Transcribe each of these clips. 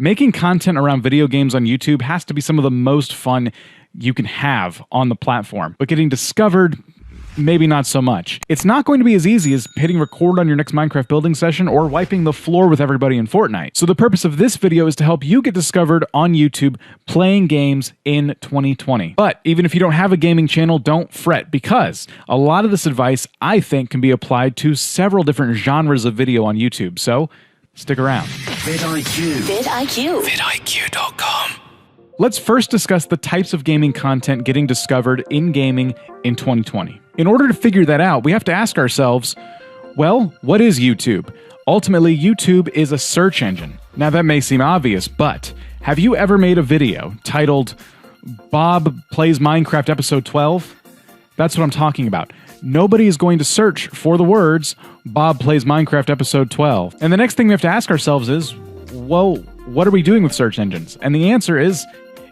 Making content around video games on YouTube has to be some of the most fun you can have on the platform, but getting discovered, maybe not so much. It's not going to be as easy as hitting record on your next Minecraft building session or wiping the floor with everybody in Fortnite. So the purpose of this video is to help you get discovered on YouTube playing games in 2020. But even if you don't have a gaming channel, don't fret, because a lot of this advice, I think, can be applied to several different genres of video on YouTube. So stick around. vidIQ. vidIQ. vidIQ.com. Let's first discuss the types of gaming content getting discovered in gaming in 2020. In order to figure that out, we have to ask ourselves, well, what is YouTube? Ultimately, YouTube is a search engine. Now, that may seem obvious, but have you ever made a video titled Bob Plays Minecraft Episode 12? That's what I'm talking about. Nobody is going to search for the words Bob Plays Minecraft Episode 12. And the next thing we have to ask ourselves is, well, what are we doing with search engines? And the answer is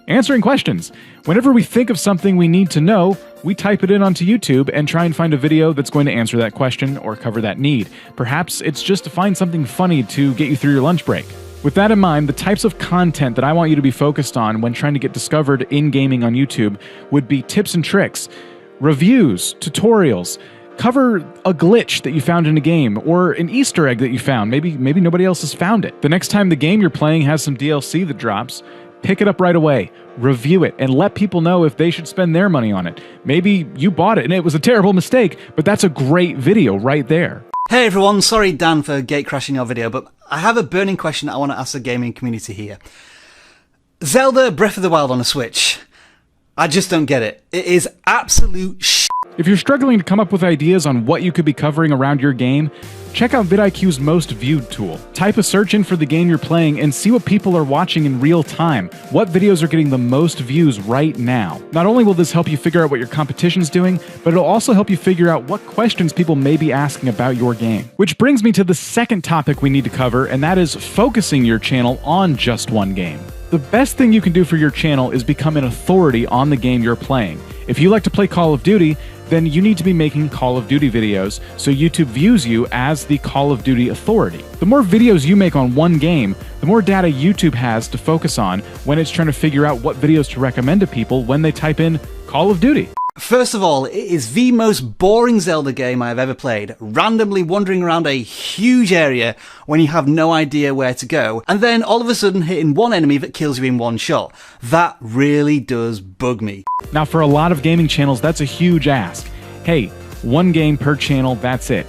answering questions. Whenever we think of something we need to know, we type it in onto YouTube and try and find a video that's going to answer that question or cover that need. Perhaps it's just to find something funny to get you through your lunch break. With that in mind, the types of content that I want you to be focused on when trying to get discovered in gaming on YouTube would be tips and tricks, reviews, tutorials, cover a glitch that you found in a game or an Easter egg that you found. Maybe nobody else has found it. The next time the game you're playing has some DLC that drops, pick it up right away, review it, and let people know if they should spend their money on it. Maybe you bought it and it was a terrible mistake, but that's a great video right there. Hey everyone, sorry Dan for gate crashing your video, but I have a burning question that I want to ask the gaming community here. Zelda Breath of the Wild on a Switch. I just don't get it. It is absolute shit. If you're struggling to come up with ideas on what you could be covering around your game, check out vidIQ's most viewed tool. Type a search in for the game you're playing and see what people are watching in real time. What videos are getting the most views right now? Not only will this help you figure out what your competition's doing, but it'll also help you figure out what questions people may be asking about your game. Which brings me to the second topic we need to cover, and that is focusing your channel on just one game. The best thing you can do for your channel is become an authority on the game you're playing. If you like to play Call of Duty, then you need to be making Call of Duty videos so YouTube views you as the Call of Duty authority. The more videos you make on one game, the more data YouTube has to focus on when it's trying to figure out what videos to recommend to people when they type in Call of Duty. First of all, it is the most boring Zelda game I've ever played, randomly wandering around a huge area when you have no idea where to go, and then all of a sudden hitting one enemy that kills you in one shot. That really does bug me. Now, for a lot of gaming channels, that's a huge ask. Hey, one game per channel, that's it.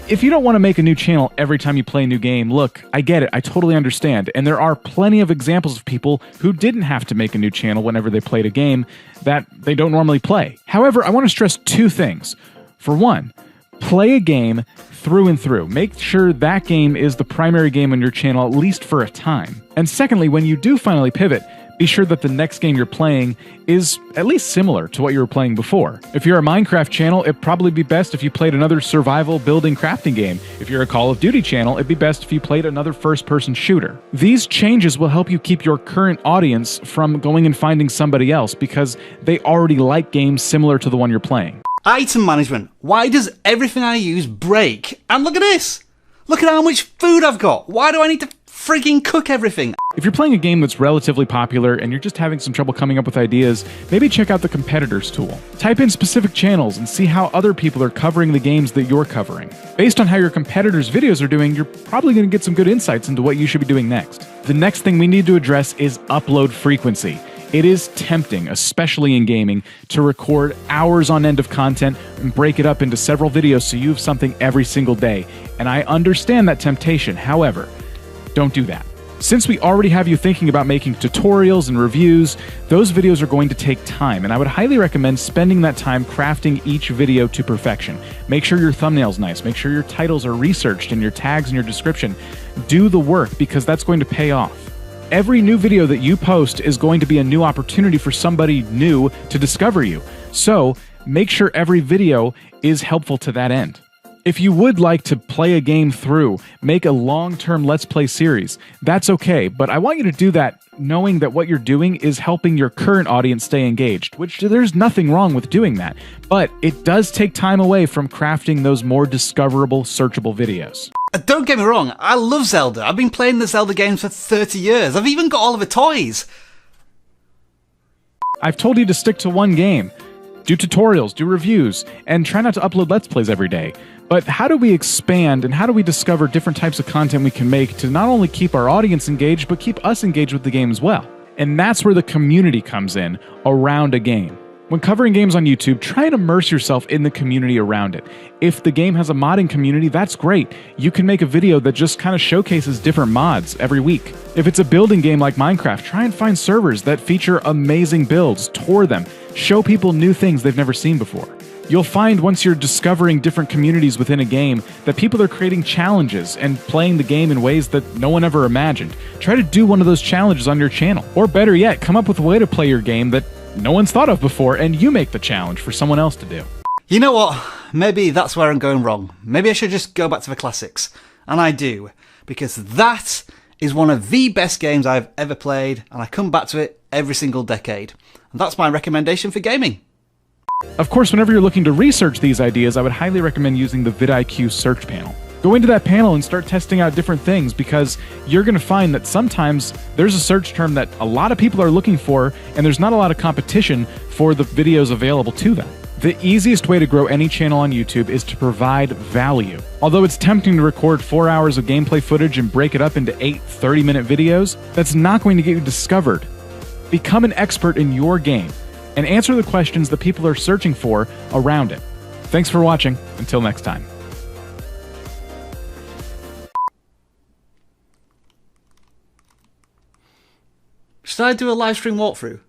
If you don't want to make a new channel every time you play a new game, look, I get it, I totally understand, and there are plenty of examples of people who didn't have to make a new channel whenever they played a game that they don't normally play. However, I want to stress two things. For one, play a game through and through. Make sure that game is the primary game on your channel, at least for a time. And secondly, when you do finally pivot, be sure that the next game you're playing is at least similar to what you were playing before. If you're a Minecraft channel, it'd probably be best if you played another survival building crafting game. If you're a Call of Duty channel, it'd be best if you played another first-person shooter. These changes will help you keep your current audience from going and finding somebody else because they already like games similar to the one you're playing. Item management. Why does everything I use break? And look at this! Look at how much food I've got! Why do I need to freaking cook everything? If you're playing a game that's relatively popular and you're just having some trouble coming up with ideas, maybe check out the competitors tool. Type in specific channels and see how other people are covering the games that you're covering. Based on how your competitors' videos are doing, you're probably going to get some good insights into what you should be doing next. The next thing we need to address is upload frequency. It is tempting, especially in gaming, to record hours on end of content and break it up into several videos so you have something every single day. And I understand that temptation. However, don't do that. Since we already have you thinking about making tutorials and reviews, those videos are going to take time, and I would highly recommend spending that time crafting each video to perfection. Make sure your thumbnail's nice, make sure your titles are researched and your tags and your description. Do the work because that's going to pay off. Every new video that you post is going to be a new opportunity for somebody new to discover you. So make sure every video is helpful to that end. If you would like to play a game through, make a long-term Let's Play series, that's okay, but I want you to do that knowing that what you're doing is helping your current audience stay engaged, which there's nothing wrong with doing that, but it does take time away from crafting those more discoverable, searchable videos. Don't get me wrong, I love Zelda. I've been playing the Zelda games for 30 years. I've even got all of the toys. I've told you to stick to one game. Do tutorials, do reviews, and try not to upload Let's Plays every day. But how do we expand and how do we discover different types of content we can make to not only keep our audience engaged, but keep us engaged with the game as well? And that's where the community comes in around a game. When covering games on YouTube, try and immerse yourself in the community around it. If the game has a modding community, that's great. You can make a video that just kind of showcases different mods every week. If it's a building game like Minecraft, try and find servers that feature amazing builds, tour them, show people new things they've never seen before. You'll find once you're discovering different communities within a game that people are creating challenges and playing the game in ways that no one ever imagined. Try to do one of those challenges on your channel. Or better yet, come up with a way to play your game that no one's thought of before and you make the challenge for someone else to do. You know what? Maybe that's where I'm going wrong. Maybe I should just go back to the classics. And I do. Because that is one of the best games I've ever played, and I come back to it every single decade. And that's my recommendation for gaming. Of course, whenever you're looking to research these ideas, I would highly recommend using the vidIQ search panel. Go into that panel and start testing out different things because you're going to find that sometimes there's a search term that a lot of people are looking for and there's not a lot of competition for the videos available to them. The easiest way to grow any channel on YouTube is to provide value. Although it's tempting to record 4 hours of gameplay footage and break it up into 8 30-minute videos, that's not going to get you discovered. Become an expert in your game and answer the questions that people are searching for around it. Thanks for watching. Until next time. Should I do a live stream walkthrough?